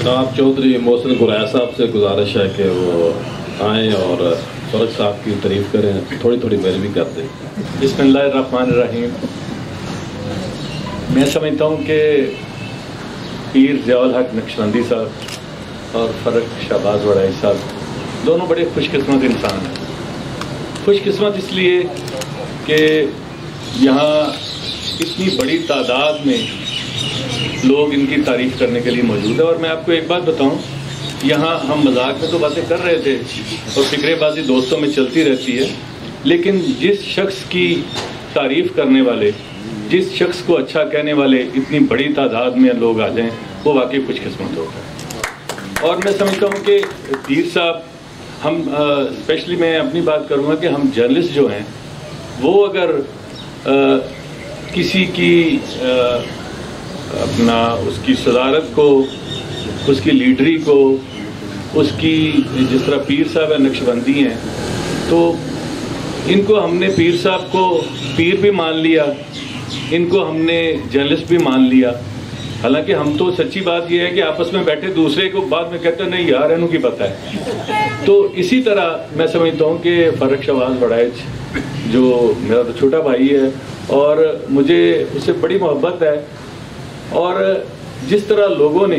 जनाब चौधरी मोहसिन कुरैशी साहब से गुजारिश है कि वो आएँ और फरक साहब की तारीफ़ करें, थोड़ी थोड़ी मेरी भी कर दें। बिस्मिल्लाहिर्रहमानिर्रहीम। मैं समझता हूँ कि पीर ज़ियाउल हक नक्शबंदी साहब और फ़रक शहबाज वड़ाई साहब दोनों बड़े खुशकिस्मत इंसान हैं। खुशकिस्मत इसलिए कि यहाँ इतनी बड़ी तादाद में लोग इनकी तारीफ़ करने के लिए मौजूद है। और मैं आपको एक बात बताऊं, यहाँ हम मजाक में तो बातें कर रहे थे और फिक्रेबाजी दोस्तों में चलती रहती है, लेकिन जिस शख्स की तारीफ़ करने वाले, जिस शख्स को अच्छा कहने वाले इतनी बड़ी तादाद में लोग आ जाएं, वो वाकई खुशकिस्मत होता है। और मैं समझता हूँ कि पीर साहब, हम स्पेशली मैं अपनी बात करूँगा कि हम जर्नलिस्ट जो हैं वो अगर किसी की अपना उसकी सदारत को, उसकी लीडरी को, उसकी जिस तरह पीर साहब है नक्शबंदी हैं, तो इनको हमने पीर साहब को पीर भी मान लिया, इनको हमने जर्नलिस्ट भी मान लिया। हालांकि हम तो सच्ची बात यह है कि आपस में बैठे दूसरे को बाद में कहते नहीं यार इन्हों की पता है। तो इसी तरह मैं समझता हूँ कि फ़रक शहबाज वड़ाई जो मेरा तो छोटा भाई है और मुझे उससे बड़ी मोहब्बत है, और जिस तरह लोगों ने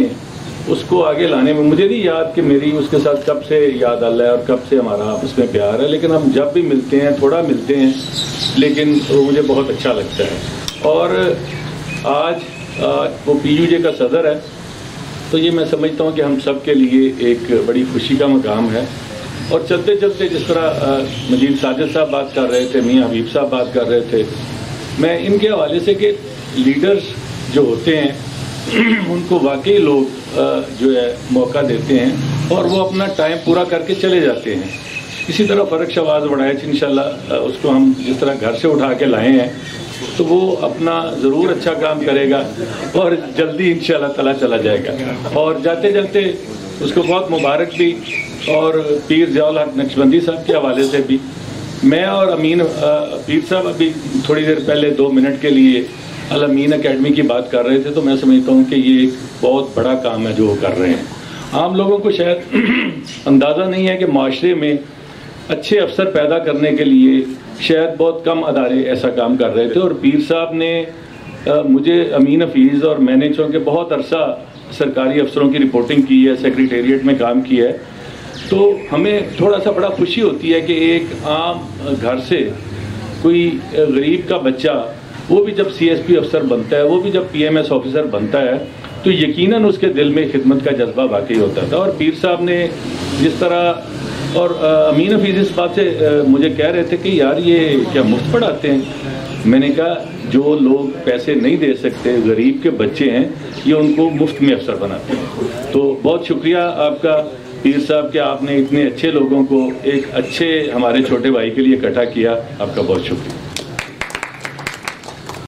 उसको आगे लाने में, मुझे नहीं याद कि मेरी उसके साथ कब से याद आ है और कब से हमारा आपस में प्यार है, लेकिन हम जब भी मिलते हैं थोड़ा मिलते हैं, लेकिन वो मुझे बहुत अच्छा लगता है। और आज वो PUJ का सदर है, तो ये मैं समझता हूँ कि हम सब के लिए एक बड़ी खुशी का मकाम है। और चलते चलते जिस तरह मजीद साजिद साहब बात कर रहे थे, मियाँ हबीब साहब बात कर रहे थे, मैं इनके हवाले से कि लीडर्स जो होते हैं उनको वाकई लोग जो है मौका देते हैं और वो अपना टाइम पूरा करके चले जाते हैं। इसी तरह फ़रक शहबाज वड़ाई इंशाल्लाह उसको हम जिस तरह घर से उठा के लाए हैं, तो वो अपना ज़रूर अच्छा काम करेगा और जल्दी इंशाल्लाह ताला चला जाएगा। और जाते जाते उसको बहुत मुबारक भी, और पीर ज़ियाउल हक नक्शबंदी साहब के हवाले से भी मैं और अमीन पीर साहब अभी थोड़ी देर पहले 2 मिनट के लिए अल अमीन अकेडमी की बात कर रहे थे, तो मैं समझता हूँ कि ये एक बहुत बड़ा काम है जो वो कर रहे हैं। आम लोगों को शायद अंदाज़ा नहीं है कि माशरे में अच्छे अफसर पैदा करने के लिए शायद बहुत कम अदारे ऐसा काम कर रहे थे, और पीर साहब ने मुझे अमीन हफीज़ और मैंने चूँकि बहुत अरसा सरकारी अफसरों की रिपोर्टिंग की है, सेक्रेटेरिएट में काम किया है, तो हमें थोड़ा सा बड़ा खुशी होती है कि एक आम घर से कोई गरीब का बच्चा, वो भी जब CSP अफसर बनता है, वो भी जब PMS ऑफिसर बनता है, तो यकीनन उसके दिल में खिदमत का जज्बा वाकई होता था। और पीर साहब ने जिस तरह, और अमीन हफीज़ इस बात से मुझे कह रहे थे कि यार ये क्या मुफ्त पढ़ाते हैं। मैंने कहा जो लोग पैसे नहीं दे सकते, गरीब के बच्चे हैं, ये उनको मुफ्त में अफसर बनाते हैं। तो बहुत शुक्रिया आपका पीर साहब कि आपने इतने अच्छे लोगों को एक अच्छे हमारे छोटे भाई के लिए इकट्ठा किया। आपका बहुत शुक्रिया।